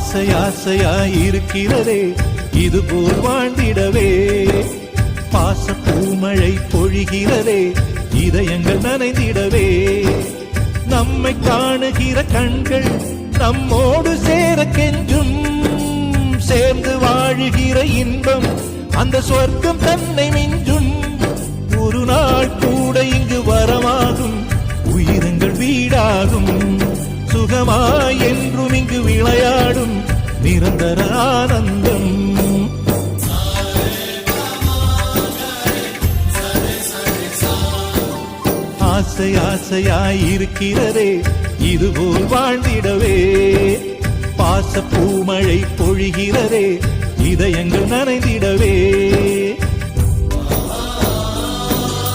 ஆசை ஆசையாயிருக்கிறதே இதுபோல் வாழ்ந்திடவே. பாச பூமழை பொழிகிறதே இதயங்கள் நனைந்திடவே. நம்மை காணுகிற கண்கள் நம்மோடு சேர கெஞ்சும். சேர்ந்து வாழுகிற இன்பம் அந்த சொர்க்கம் தன்னை மிஞ்சும். ஒரு நாள் கூட இங்கு வரமாகும், உயிரங்கள் வீடாகும். சுகமாய் என்றும் இங்கு விளையாடும் நிரந்தர ஆனந்தம். ஆசை ஆசையாயிருக்கிறதே இதுபோல் வாழ்ந்திடவே. பாச பூமழை பொழிகிறதே இதயங்கள் நனைந்திடவே.